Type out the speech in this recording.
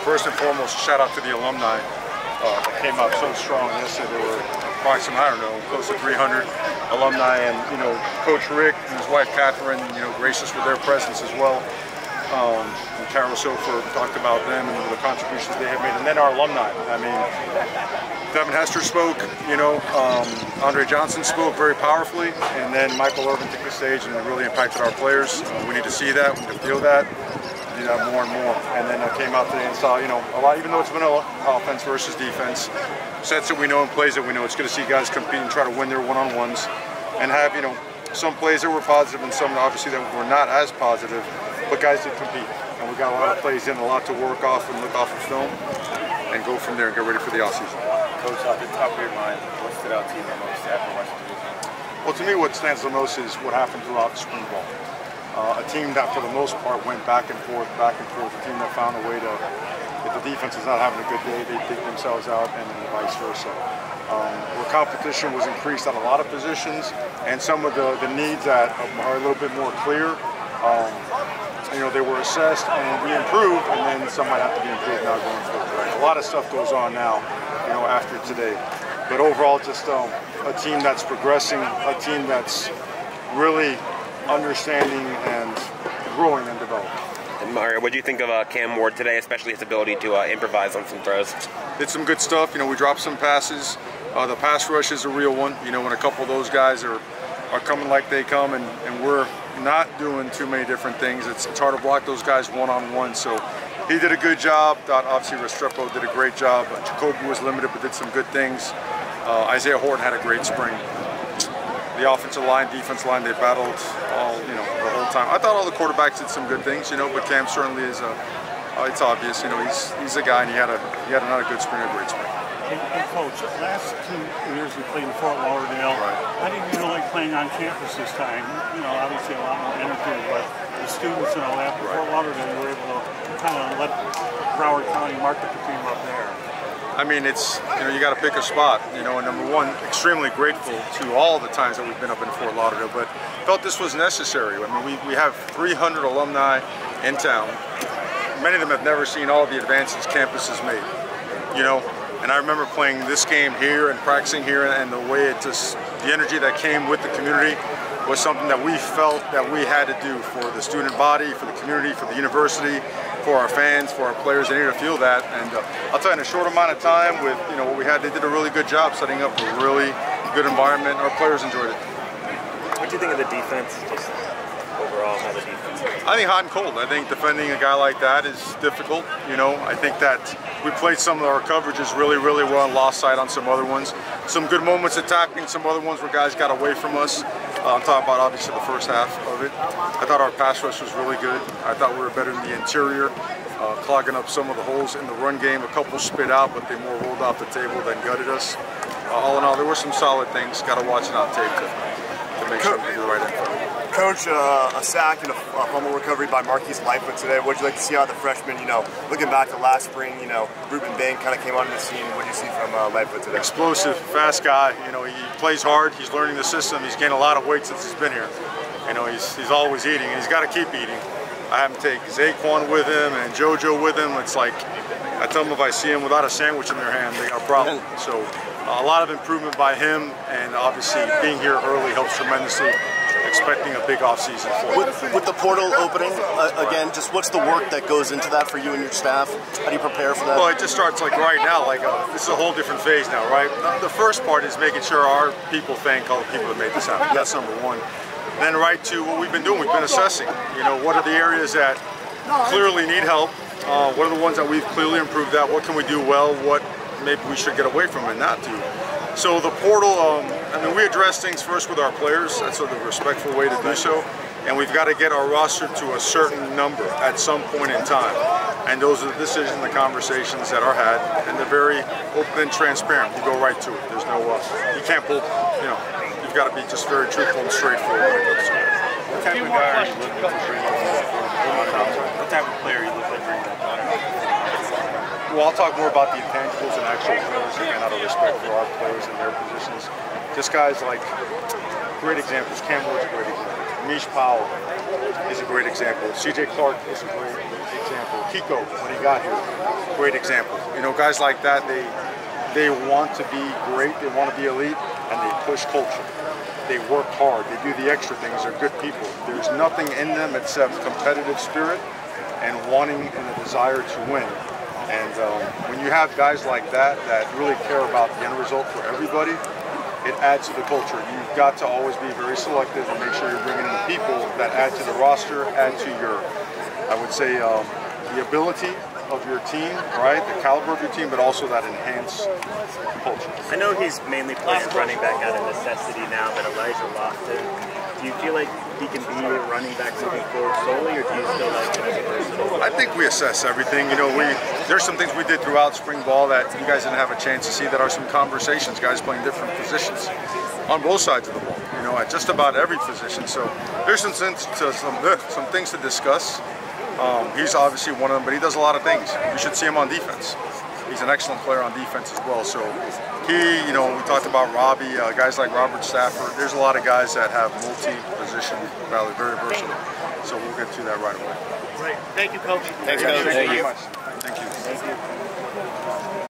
First and foremost, shout out to the alumni that came out so strong yesterday. There were approximately, I don't know, close to 300 alumni, and Coach Rick and his wife Catherine, gracious with their presence as well. And Carol Sofer talked about them and the contributions they have made, and then our alumni. I mean, Devin Hester spoke, Andre Johnson spoke very powerfully, and then Michael Irvin took the stage and really impacted our players. We need to see that, we need to feel that, do that more and more. And then I came out today and saw, a lot, even though it's vanilla, offense versus defense, sets that we know and plays that we know. It's good to see guys compete and try to win their one-on-ones, and have, some plays that were positive and some obviously that were not as positive, but guys did compete. And we got a lot of plays in, a lot to work off and look off of film, and go from there and get ready for the offseason. Coach, off the top of your mind, what stood out to you the most after watching the game? Well, to me, what stands the most is what happened throughout the spring ball. A team that, for the most part, went back and forth. A team that found a way to, if the defense is not having a good day, they dig themselves out, and then vice versa. Where competition was increased at a lot of positions, and some of the needs that are a little bit more clear, they were assessed and we improved, and then some might have to be improved now going forward. Right? A lot of stuff goes on now, after today. But overall, just a team that's progressing, a team that's really understanding and growing and developing. And Mario, what do you think of Cam Ward today, especially his ability to improvise on some throws? Did some good stuff. We dropped some passes. The pass rush is a real one. When a couple of those guys are coming like they come, and we're not doing too many different things. It's hard to block those guys one-on-one. So he did a good job. Thought obviously Restrepo did a great job. Jacoby was limited but did some good things. Isaiah Horton had a great spring. The offensive line, defensive line, they battled all, the whole time. I thought all the quarterbacks did some good things, but Cam certainly is it's obvious, he's a guy, and he had not a good spring, a great spring. And Coach, last 2 years we played in Fort Lauderdale. Right. How did you like playing on campus this time? Obviously a lot more energy, but the students and all that. Right. Fort Lauderdale, you were able to kind of let Broward County market the team up there. I mean, it's, you got to pick a spot, and number one, extremely grateful to all the times that we've been up in Fort Lauderdale, but felt this was necessary. I mean, we have 300 alumni in town. Many of them have never seen all the advances campus has made, and I remember playing this game here and practicing here, and the way it just, the energy that came with the community was something that we felt that we had to do for the student body, for the community, for the university, for our fans, for our players. They need to feel that, and I'll tell you, in a short amount of time with what we had, they did a really good job setting up a really good environment. Our players enjoyed it. What do you think of the defense, just overall, how the defense is? I think hot and cold. I think defending a guy like that is difficult. I think that we played some of our coverages really, really well and lost sight on some other ones. Some good moments attacking, some other ones where guys got away from us. I'm talking about obviously the first half of it. I thought our pass rush was really good. I thought we were better in the interior, clogging up some of the holes in the run game. A couple spit out, but they more rolled off the table than gutted us. All in all, there were some solid things. Got to watch it on tape to make sure we do the right thing. Coach, a sack and a fumble recovery by Marquise Lightfoot today. What did you like to see out of the freshman? Looking back to last spring, Ruben Bain kind of came onto the scene. What did you see from Lightfoot today? Explosive, fast guy. He plays hard. He's learning the system. He's gained a lot of weight since he's been here. He's always eating, and he's got to keep eating. I have him take Zaquan with him and JoJo with him. It's like, I tell them if I see him without a sandwich in their hand, they got a problem. So a lot of improvement by him, and obviously being here early helps tremendously. Expecting a big offseason for it. With the portal opening, again, just what's the work that goes into that for you and your staff? How do you prepare for that? Well, it just starts like right now, this is a whole different phase now, right? The first part is making sure our people thank all the people that made this happen. That's number one. And then right to what we've been doing, we've been assessing, what are the areas that clearly need help, what are the ones that we've clearly improved at, what can we do well, what maybe we should get away from and not do. So the portal, we address things first with our players. That's sort of the respectful way to do so. And we've got to get our roster to a certain number at some point in time. And those are the decisions, the conversations that are had, and they're very open and transparent. You go right to it. There's no, you can't pull, you've got to be just very truthful and straightforward when it comes to it. What type of guy are you looking to bring in? What type of player are you looking to bring in? Well, I'll talk more about the intangibles and actual players, again, out of respect for our players and their positions. Just guys like, great examples. Cam Ward's a great example. Mish Powell is a great example. C.J. Clark is a great example. Kiko, when he got here, great example. You know, guys like that, they want to be great, they want to be elite, and they push culture. They work hard, they do the extra things, they're good people. There's nothing in them except competitive spirit and wanting and a desire to win. And when you have guys like that really care about the end result for everybody, it adds to the culture. You've got to always be very selective and make sure you're bringing in the people that add to the roster, add to your, I would say, the ability of your team, right? The caliber of your team, but also that enhanced culture. I know he's mainly playing running back out of necessity now, but Elijah Lofton, do you feel like he can be a running back moving forward solely, or do you still like him as a versatile? I think we assess everything. You know, there's some things we did throughout spring ball that you guys didn't have a chance to see that are some conversations, guys playing different positions on both sides of the ball, you know, at just about every position. So there's some things to discuss. He's obviously one of them, but he does a lot of things. You should see him on defense. He's an excellent player on defense as well. So you know, we talked about Robbie, guys like Robert Stafford. There's a lot of guys that have multi-position value, very versatile. So we'll get to that right away. Right. Thank you, Coach. Thanks, Coach. Thank you very much. Thank you.